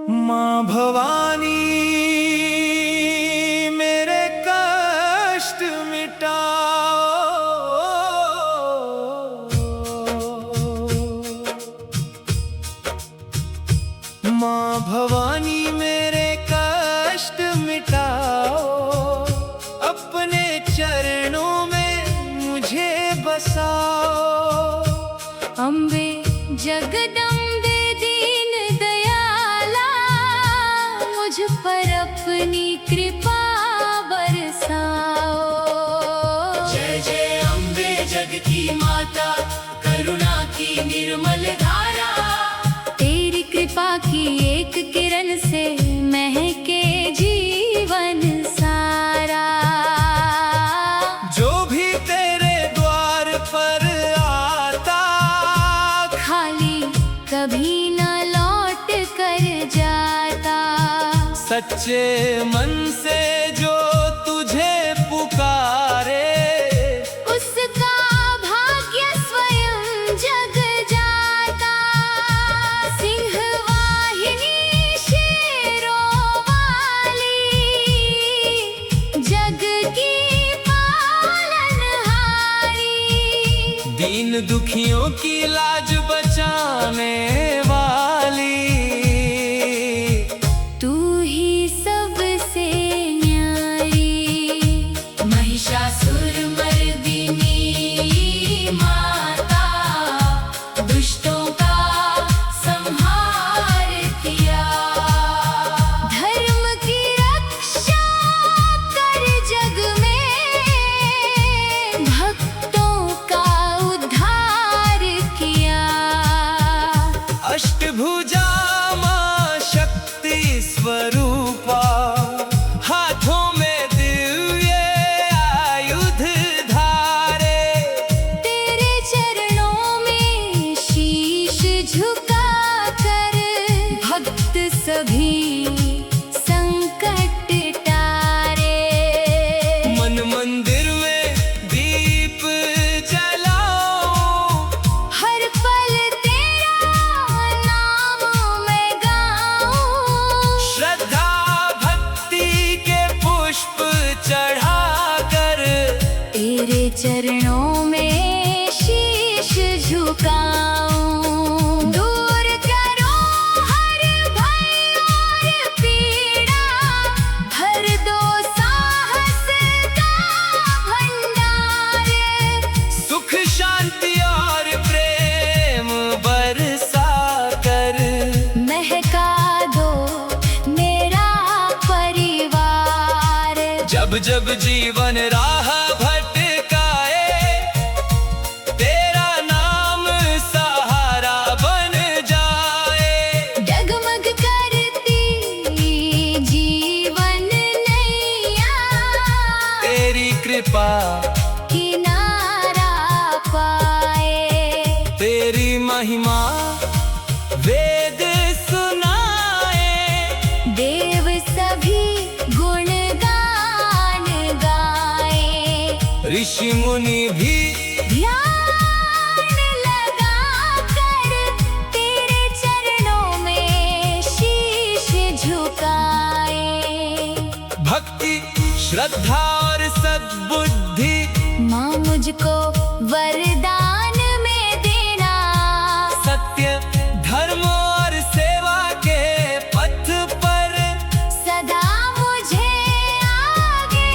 माँ भवानी मेरे कष्ट मिटाओ। माँ भवानी मेरे कष्ट मिटाओ, अपने चरणों में मुझे बसाओ। अम्बे जगदम्बे दीन दयाला, मुझ पर अपनी कृपा बरसाओ। जय जय अम्बे जग की माता, करुणा की निर्मल धारा। तेरी कृपा की एक किरण से महके जीवन सारा। जो भी तेरे द्वार पर आता, खाली कभी न लौट कर जाता। सच्चे मन से जो तुझे पुकारे, उसका भाग्य स्वयं जग जाता। सिंह वाहिनी शेरों वाली, जग की पालनहारी। दीन दुखियों की लाज बचाने वाली। तू ही सबसे न्यारी। महिषासुरमर्दिनी माता, दुष्टों का संहार किया। धर्म की रक्षा कर जग में, भक्तों का उद्धार किया। अष्टभुजा माँ शक्ति स्वरूपा, हाथों में दिव्य आयुध धारे। तेरे चरणों में शीश झुका कर, भक्त सभी संकट टारे। मन मंदिर में दीप जलाओ, हर पल तेरा नाम मैं गाऊं। श्रद्धा भक्ति के पुष्प चढ़ाकर, तेरे चरणों में शीश झुकाऊं। दूर करो हर भय और पीड़ा, भर दो साहस का भंडार। सुख शांति और प्रेम बरसा कर, महका दो मेरा परिवार। जब जब जीवन राह भटकाए, तेरा नाम सहारा बन जाए। डगमग करती जीवन नैया, तेरी कृपा किनारा पाए। तेरी महिमा वेद सुनाए, देव सभी गुणगान गाए। ऋषि मुनि भी ध्यान लगा कर, तेरे चरणों में शीश झुकाए। भक्ति श्रद्धा और सद्बुद्धि, माँ मुझको वरदान में देना। सत्य धर्म और सेवा के पथ पर, सदा मुझे आगे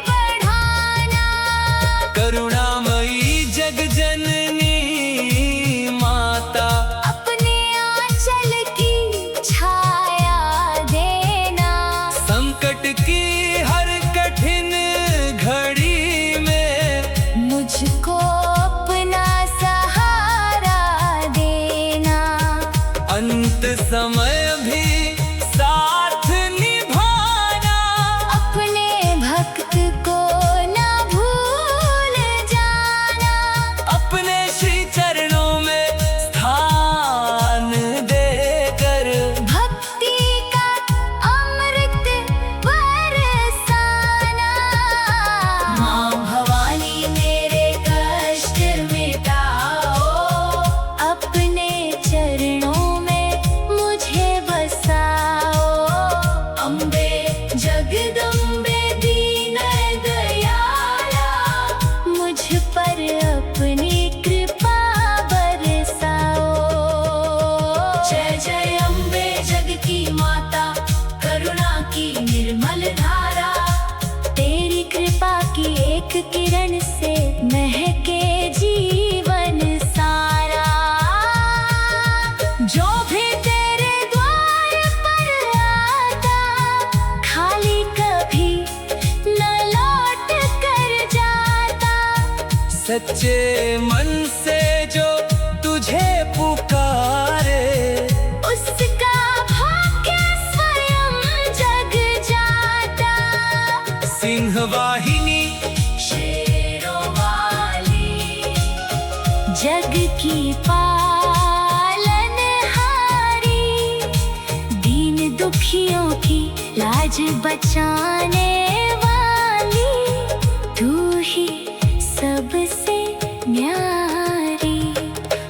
बढ़ाना। करुणामयी जग जननी माता, अपने आंचल की छाया देना। संकट की हर कठिन घड़ी में मुझको अपना सहारा देना। अंत समय भी साथ निभाना। अपने भक्त को न भूल जाना। अपने श्री चरणों में स्थान देकर, भक्ति का अमृत बरसाना। माँ भवानी मेरे कष्ट मिटाओ, अपने चरणों में मुझे बसा। जो भी तेरे द्वार पर आता खाली कभी न लौट कर जाता। सच्चे मन से जो तुझे पुकारे उसका भाग्य स्वयं जग जाता। सिंह वाहिनी शेरों वाली जग की पालनहारी, दीन दुखियों की लाज बचाने वाली, तू ही सबसे न्यारी।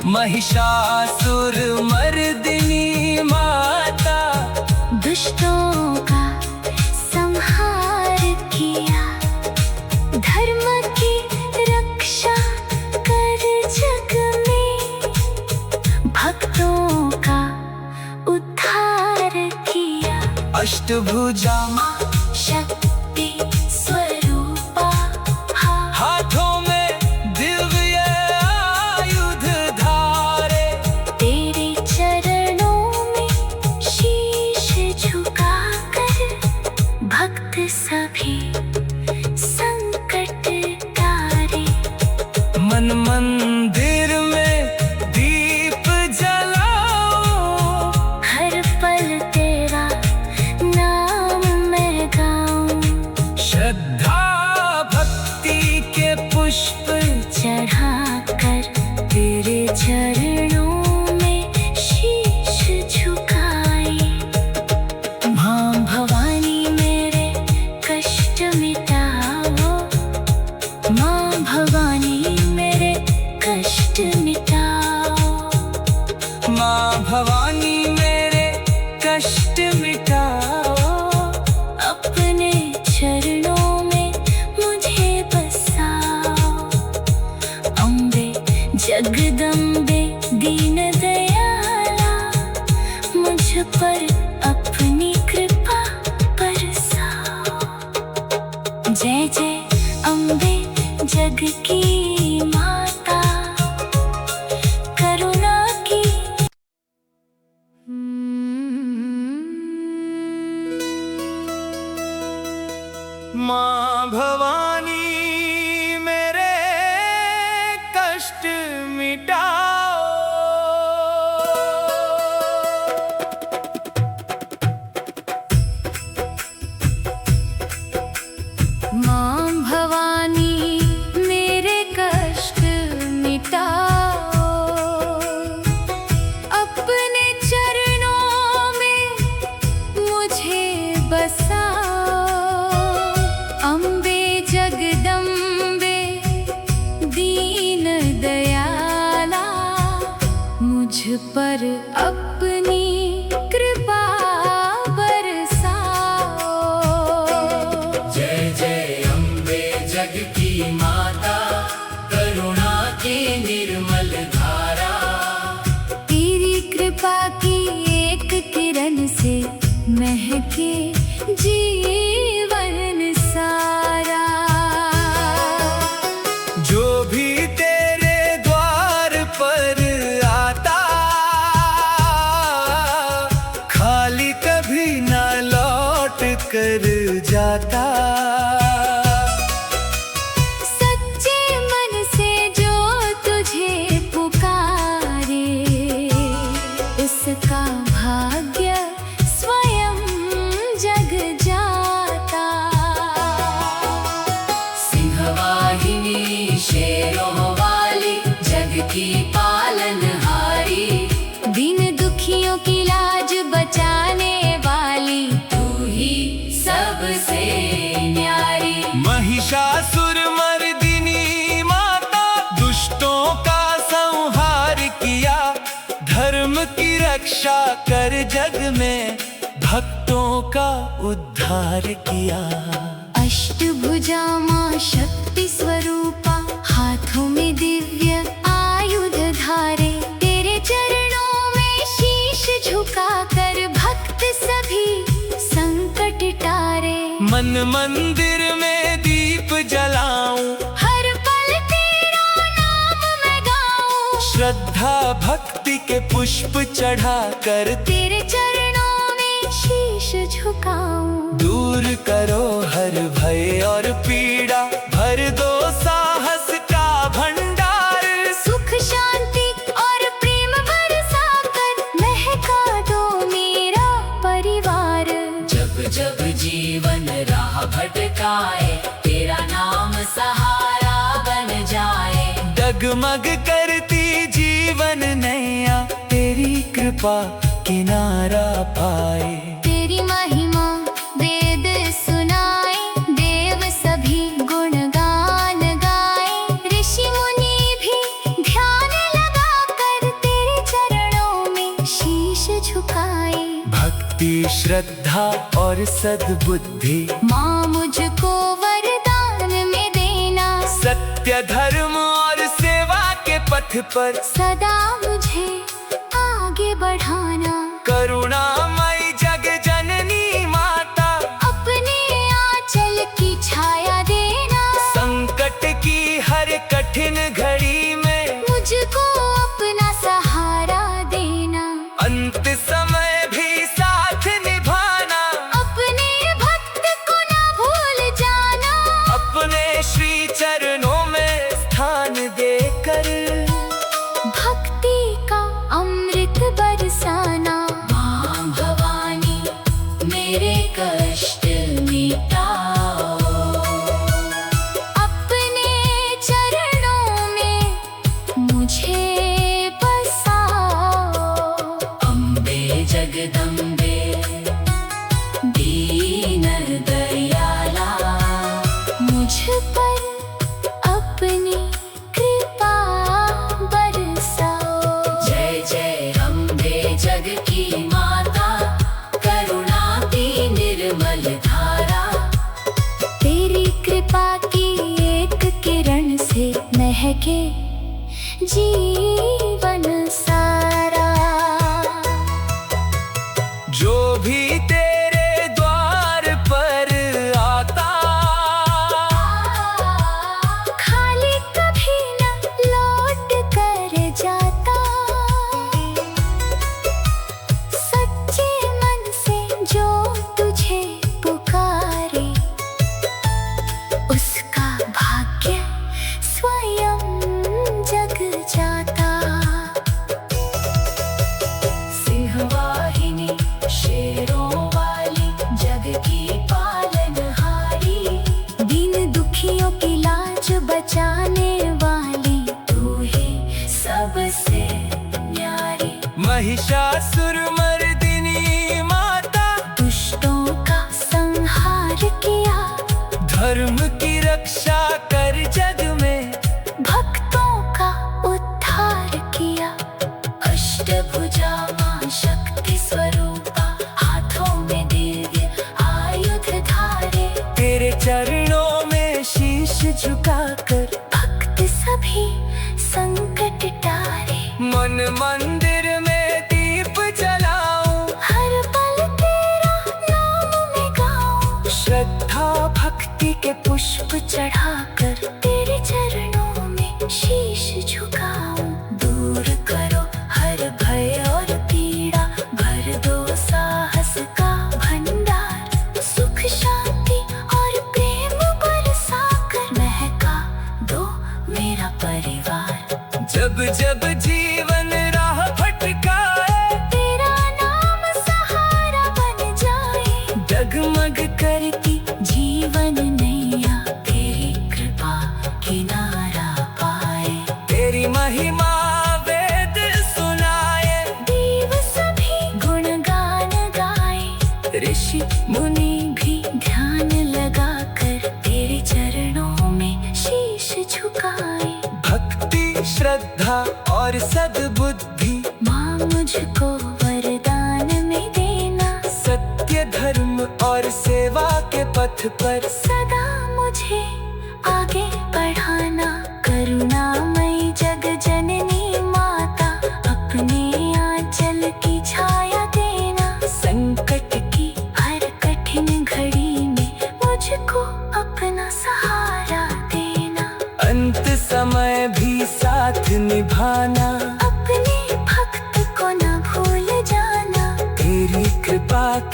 महिषासुर मर्दिनी माता दुष्टों का संहार किया, धर्म की रक्षा कर जग में, भक्तों का उद्धार किया। अष्टभुजा मां शक्ति स्वरूपा, हाथों में दिव्य आयुध धारे। तेरे चरणों में शीश झुकाकर भक्त सभी संकट तारे। मन मंदिर में दीप जलाओ, हर पल तेरा नाम मैं गाऊं, श्रद्धा भक्ति के पुष्प चढ़ाकर तेरे चरणों में शीश झुकाए। मां भवानी मेरे कष्ट मिटाओ, मां भवानी मेरे कष्ट मिटाओ। मां भवानी मेरे कष्ट मिटाओ। अपने चरणों में मुझे बसाओ। अम्बे जगदम्बे दीन दयाला, मुझ पर अपनी कृपा बरसाओ। जय जय अम्बे जग की माता, करुणा की। मां भवानी मेरे कष्ट मिटाओ। मां भवानी मेरे कष्ट मिटाओ। अपने चरणों में मुझे बसाओ। अम्बे जगदम्बे दीन दयाला, मुझ पर अपनी कृपा बरसाओ। जय जय अम्बे जग की माता, करुणा की निर्मल धारा। तेरी कृपा की एक किरण से महके जीवन सारा। जो भी तेरे द्वार पर आता खाली कभी ना लौट कर जाता। सच्चे मन से जो तुझे पुकारे उसका भाग्य स्वयं जग जाता। सिंह वाहिनी शेरों वाली जग की पालनहारी, दीन दुखियों की लाज बचाने वाली, तू ही सबसे न्यारी। महिषासुर मर्दिनी माता दुष्टों का संहार किया, धर्म की रक्षा कर जग में, भक्तों का उद्धार किया। अष्टभुजा मां शक्ति स्वरूपा, हाथों में दिव्य आयुध धारे। तेरे चरणों में शीश झुकाकर भक्त सभी संकट टारे। मन मंदिर में दीप जलाऊं, हर पल तेरा नाम मैं गाऊं, श्रद्धा भक्ति के पुष्प चढ़ाकर तेरे चरणों में शीश झुकाऊं। दूर करो हर भय और पीड़ा, भर दो साहस का भंडार। सुख शांति और प्रेम बरसा कर महका दो मेरा परिवार। जब जब जीवन राह भटकाए, तेरा नाम सहारा बन जाए। डगमग करती जीवन नैया, तेरी कृपा किनारा पाए। तेरी महिमा वेद सुनाए, देव सभी गुणगान गाए। ऋषि मुनि भी ध्यान लगा कर तेरे चरणों में शीश झुकाए। भक्ति श्रद्धा और सद्बुद्धि माँ मुझको वरदान में देना। सत्य धर्म और सेवा के पथ पर सदा मुझे आगे बढ़ाना। करुणामयी जग जननी माता, अपने आंचल की छाया देना। संकट की हर कठिन घड़ी में मुझको अपना सहारा देना। अंत समय भी साथ निभाना। अपने भक्त को ना भूल जाना। अपने श्री चरणों में स्थान देकर भक्ति का अमृत बरसाना। माँ भवानी मेरे कष्ट मिटाओ। अपने चरणों में मुझे बसाओ। अम्बे जगदम्बे दीन दयाला, मुझ पर अपनी कृपा बरसाओ। जय जय अम्बे जग की माता, करुणा की निर्मल धारा। तेरी कृपा की एक किरण से महके जीवन सारा। जो भी तेरे द्वार पर आता, खाली कभी न लौट कर जाता। सच्चे मन से जो तुझे पुकारे, उसका भाग्य स्वयं जग जाता। सिंहवाहिनी शेरों वाली, जग की पालनहारी। दीन दुखियों की लाज बचाने वाली, तू ही सबसे न्यारी। महिषासुर मर्दिनी माता, दुष्टों का संहार किया। धर्म की रक्षा कर जग में भक्तों का उद्धार किया। अष्टभुजा माँ शक्ति स्वरूपा, हाथों में दिव्य आयुध धारे। तेरे चरणों में शीश झुकाकर भक्त सभी संकट टारे। मन मंदिर में दीप जलाऊं। हर पल तेरा नाम मैं गाऊं। श्रद्धा भक्ति के पुष्प चढ़ाकर तेरे चरणों में शीश झुकाऊं। दूर करो हर भय और पीड़ा, भर दो साहस का भंडार। सुख शांति और प्रेम बरसा कर महका दो मेरा परिवार। जब जब जीवन राह भटकाए, तेरा नाम सहारा बन जाए। डगमग करती जीवन नैया, तेरी कृपा किनारा पाए। तेरी महिमा वेद सुनाए। देव सभी गुणगान गाए। ऋषि मुनि भी ध्यान लगा कर तेरे चरणों में शीश झुकाए। भक्ति श्रद्धा और सद्बुद्धि माँ मुझको वरदान में देना। सत्य धर्म और सेवा के पथ पर सदा मुझे आगे बढ़ाना। करुणामयी जग जननी माता, अपने आंचल की छाया देना। संकट की हर कठिन घड़ी में मुझको अपना सहारा देना। अंत समय भी साथ निभाना। अपने भक्त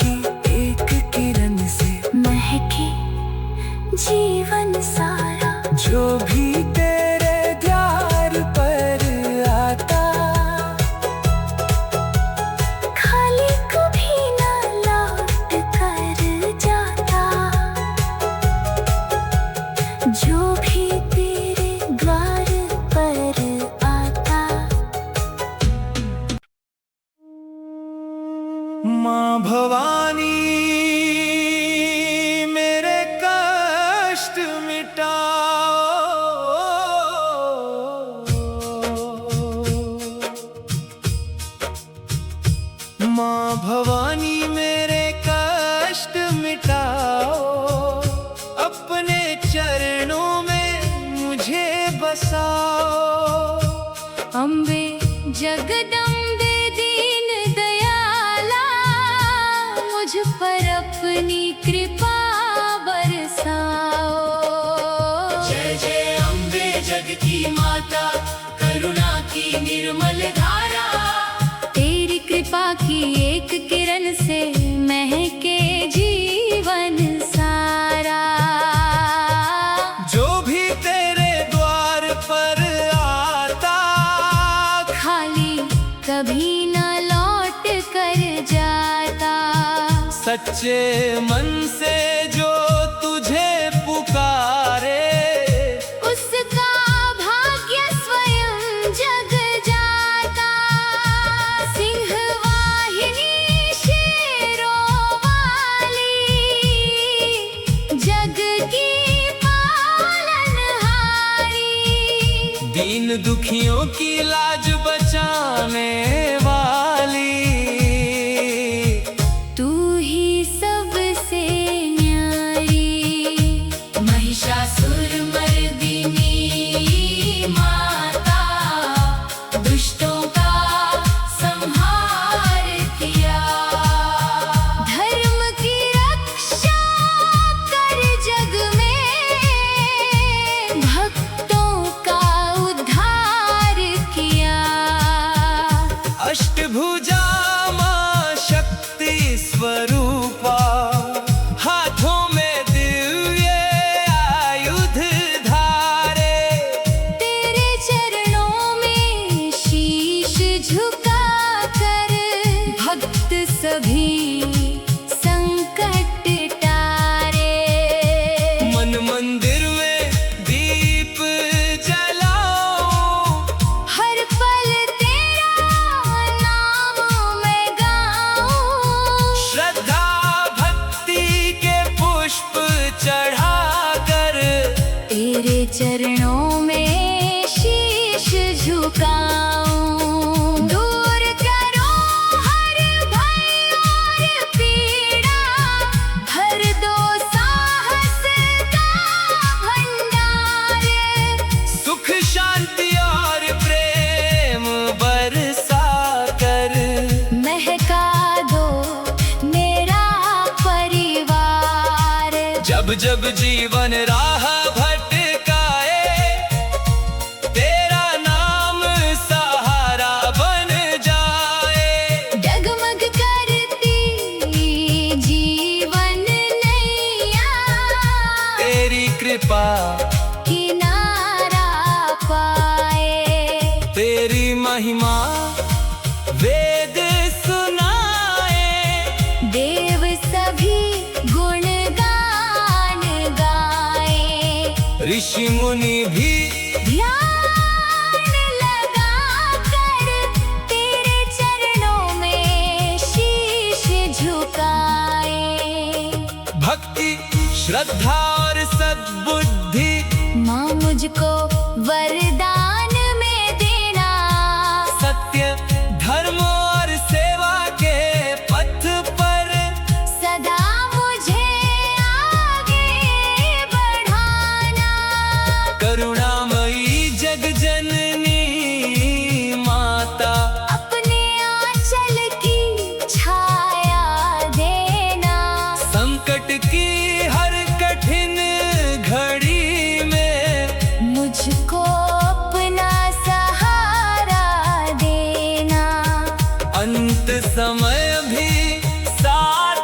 की एक किरण से महके जीवन सारा। जो भी तेरे द्वार पर आता खाली कभी न लौट कर जाता। जो भी तेरे द्वार पर आता। माँ भवानी मेरे कष्ट मिटाओ। माँ भवानी मेरे कष्ट मिटाओ। अपने चरणों में मुझे बसाओ। अम्बे जगदम्बे दीन दयाला, मुझ पर अपनी कृपा बरसाओ। जय जय अम्बे जग की माता, करुणा की निर्मल धारा। तेरी कृपा की एक किरण से महके जीवन सारा। जो भी तेरे द्वार पर आता खाली कभी न लौट कर जाता। सच्चे मन से जो तुझे पुकारे उसका भाग्य स्वयं जग जाता। सिंह वाहिनी शेरों वाली, जग की पालनहारी। दीन दुखियों की लाज बचाने वाली। तू ही सबसे न्यारी। महिषासुर मर्दिनी माता, दुष्टों का संहार किया। धर्म की रक्षा कर जग में, भक्तों का उद्धार किया। अष्टभुजा माँ शक्ति स्वरूपा, हाथों में दिव्य आयुध धारे। तेरे चरणों में शीश झुका कर, भक्त सभी संकट टारे। मन मंदिर में दीप जलाओ। हर पल तेरा नाम मैं गाऊं। श्रद्धा भक्ति के पुष्प चढ़ाकर तेरे चरणों में शीश झुकाऊं। दूर करो हर भय और पीड़ा, भर दो साहस का भंडार। सुख शांति और प्रेम बरसा कर महका दो मेरा परिवार। जब जब जीवन राह भटकाए, तेरा नाम सहारा बन जाए। डगमग करती जीवन नैया, तेरी कृपा किनारा पाए। तेरी महिमा वेद सुनाए। देव सभी गुणगान गाए। ऋषि मुनि भी ध्यान लगा कर तेरे चरणों में शीश झुकाए। भक्ति श्रद्धा और सद्बुद्धि माँ मुझको वरदान में देना। सत्य धर्म और सेवा के पथ पर सदा मुझे आगे बढ़ाना। करुणामयी जग जननी माता, अपने आंचल की छाया देना। संकट की हर कठिन घड़ी में मुझको अपना सहारा देना। अंत समय भी साथ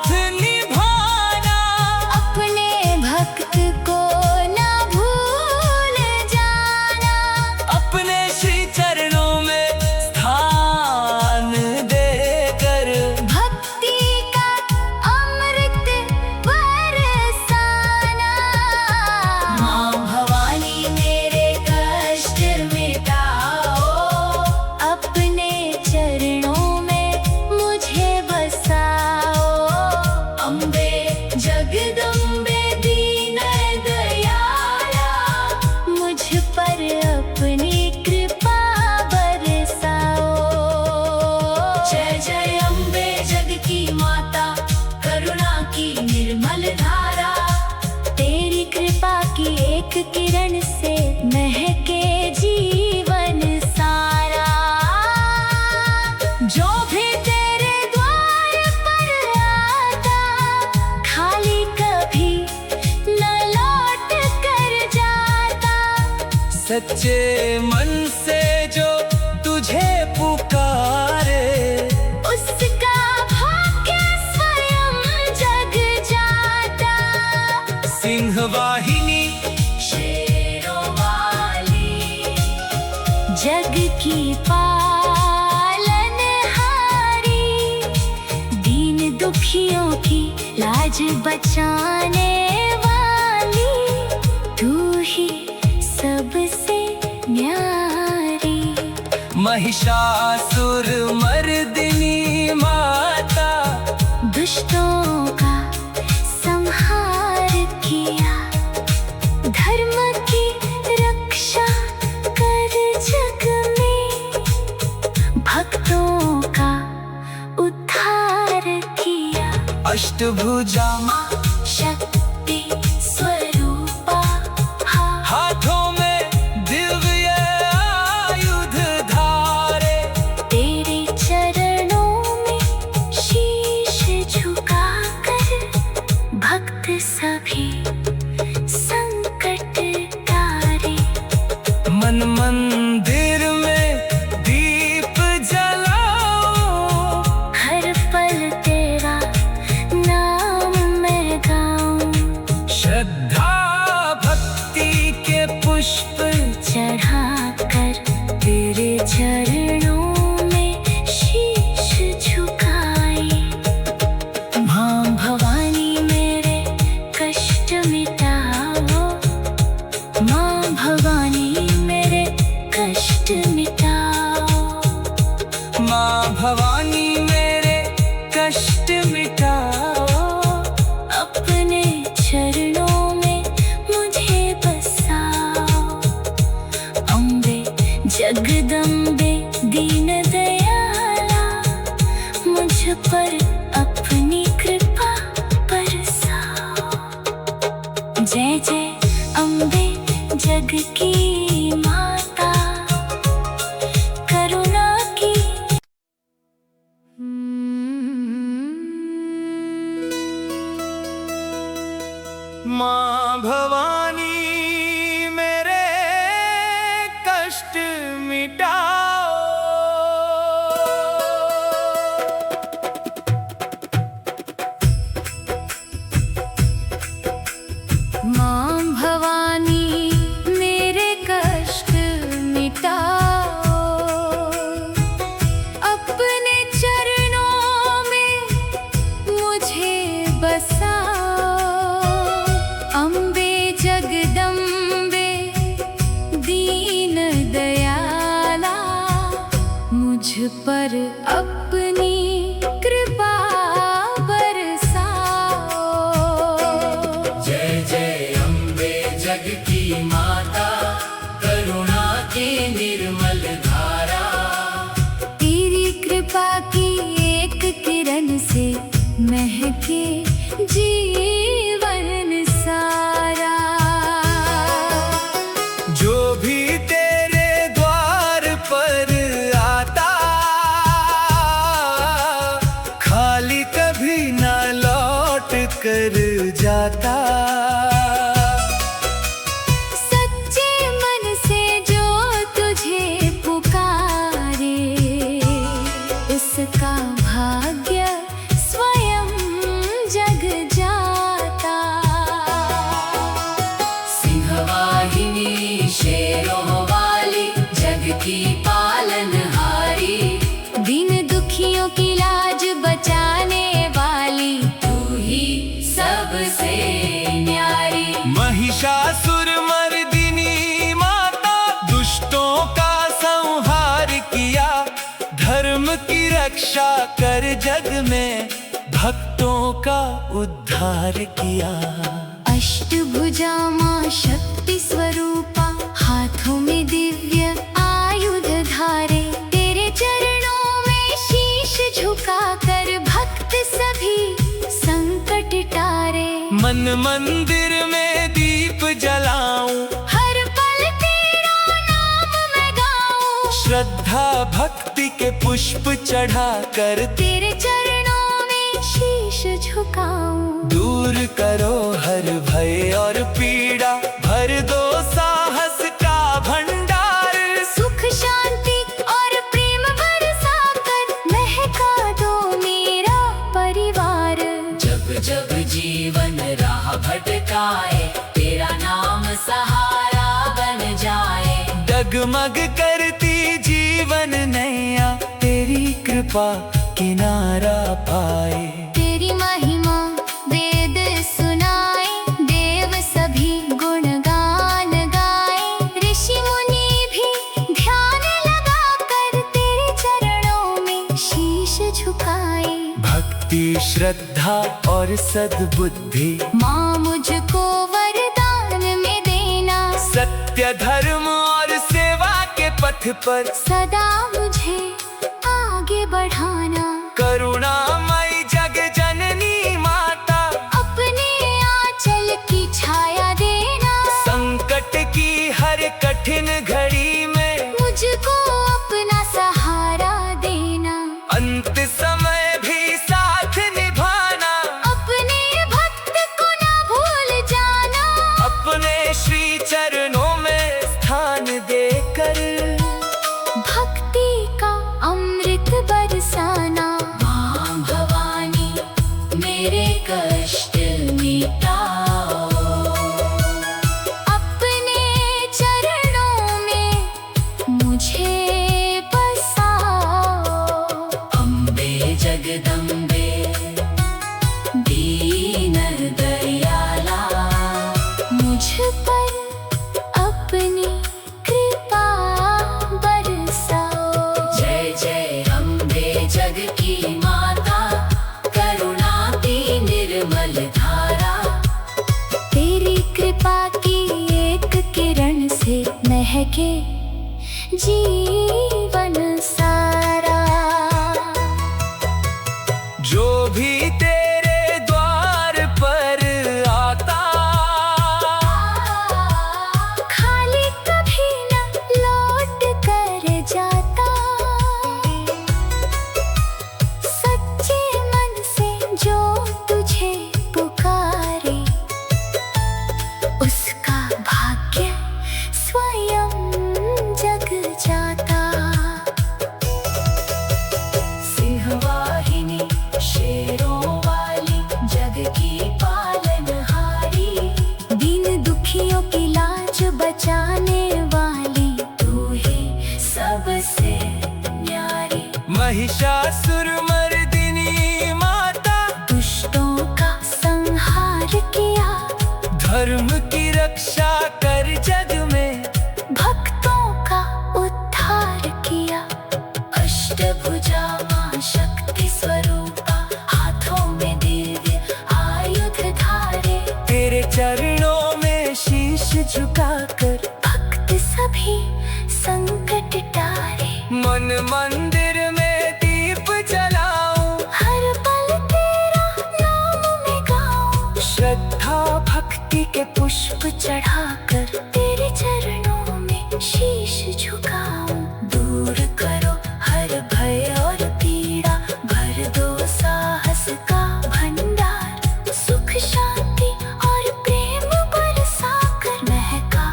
सच्चे मन से जो तुझे पुकारे, उसका भाग्य स्वयं जग जाता। सिंह वाहिनी शेरों वाली, जग की पालनहारी, दीन दुखियों की लाज बचाने वाली, तू ही सबसे न्यारी। महिषासुर मर्दिनी माता, दुष्टों का संहार किया, धर्म की रक्षा कर जग में, भक्तों का उद्धार किया। अष्टभुजा मां शक्ति स्वरूपा, हाथों में दिव्य आयुध धारे, तेरे चरणों में शीश झुकाकर, भक्त सभी संकट तारे। मन मंदिर में दीप जलाओ, हर पल तेरा नाम मैं गाऊं, श्रद्धा भक्ति के पुष्प चढ़ाकर तेरे चरणों में शीश झुकाए। मां भवानी मेरे कष्ट मिटाओ, मां भवानी मेरे कष्ट मिटाओ। मां भवानी मेरे कष्ट मिटाओ, अपने चरणों में मुझे बसाओ। अम्बे जगदम्बे दीन दयाला, मुझ पर अपनी कृपा बरसाओ। जय जय अम्बे जग की माता, करुणा की। मां भवानी मेरे कष्ट मिटाओ। मां भवानी मेरे कष्ट मिटाओ, अपने चरणों में मुझे बसाओ। अम्बे जगदम्बे दीन दयाला, मुझ पर अपनी कृपा बरसाओ। जय जय अम्बे जग की माता, करुणा की निर्मल धारा, तेरी कृपा की एक किरण से महके जीवन सारा। जो भी तेरे द्वार पर आता, खाली कभी ना लौट कर जाता। सच्चे मन से जो तुझे पुकारे, उसका भाग्य स्वयं जग जाता। सिंह वाहिनी शेरों वाली, जग की पालनहारी, दीन दुखियों की लाज बचाने वाली, तू ही सबसे न्यारी। महिषासुर मर्दिनी माता, दुष्टों का संहार किया, धर्म की रक्षा कर जग में, भक्तों का उद्धार किया। अष्टभुजा मां शक्ति स्वरूपा, हाथों में दिव्य आयुध धारे, तेरे चरणों में शीश झुकाकर, भक्त सभी संकट टारे। मन मंदिर में दीप जलाऊं, हर पल तेरा नाम मैं गाऊं, श्रद्धा भक्ति के पुष्प चढ़ा कर, तेरे चरणों में शीश झुकाऊं। दूर करो हर भय और पीड़ा, भर दो साहस का भंडार। जगमग करती जीवन नैया, तेरी कृपा किनारा पाए। तेरी महिमा वेद सुनाए, देव सभी गुणगान गाए। ऋषि मुनि भी ध्यान लगा कर तेरे चरणों में शीश झुकाए। भक्ति श्रद्धा और सद्बुद्धि माँ मुझको वरदान में देना। सत्य धर्म और सेवा के पथ पर सदा मुझे आगे बढ़ाना। करुणामयी जग जननी माता, अपने आंचल की छाया देना। संकट की हर कठिन घड़ी में मुझको अपना सहारा देना। अंत समय भी साथ निभाना। अपने भक्त को ना भूल जाना। अपने श्री चरणों में स्थान देकर भक्ति का अमृत बरसाना। माँ भवानी मेरे कष्ट मिटाओ। अपने चरणों में मुझे बसाओ। अम्बे जगदम्बे दीन दयाला, मुझ पर अपनी कृपा बरसाओ। जय जय अम्बे जग की माता, करुणा की निर्मल धारा। तेरी कृपा की एक किरण से महके जीवन सारा। जो भी तेरे द्वार पर आता, खाली कभी न लौट कर जाता। सच्चे मन से जो तुझे पुकारे, उसका भाग्य स्वयं जग जाता। सिंहवाहिनी शेरों वाली, जग की पालनहारी। दीन दुखियों की लाज बचाने वाली, तू ही सबसे न्यारी। महिषासुर मर्दिनी माता, दुष्टों का संहार किया। धर्म की रक्षा कर जग में भक्तों का उद्धार किया। अष्टभुजा माँ शक्ति स्वरूपा, हाथों में दिव्य आयुध धारे। तेरे चरणों में शीश झुकाकर भक्त सभी संकट टारे। मन मंदिर में दीप जलाऊं, हर पल तेरा नाम मैं गाऊं। श्रद्धा भक्ति के पुष्प चढ़ाकर तेरे चरणों में शीश झुकाऊं। दूर करो हर भय और पीड़ा, भर दो साहस का भंडार। सुख शांति और प्रेम बरसाकर महका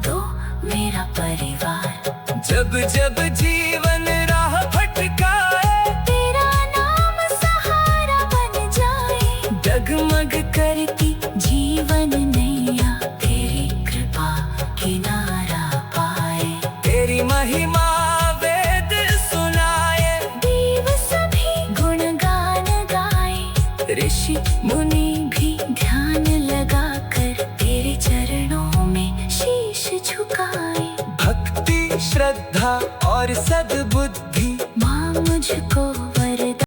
दो मेरा परिवार। जब जब जीवन राह भटकाए, तेरा नाम सहारा बन जाए। डगमग करती जीवन नैया, तेरी कृपा किनारा पाए। तेरी महिमा वेद सुनाए। देव सभी गुणगान गाए। ऋषि मुनि भी ध्यान लगा कर तेरे चरणों में शीश झुकाए। भक्ति श्रद्धा और सद्बुद्धि माँ मुझको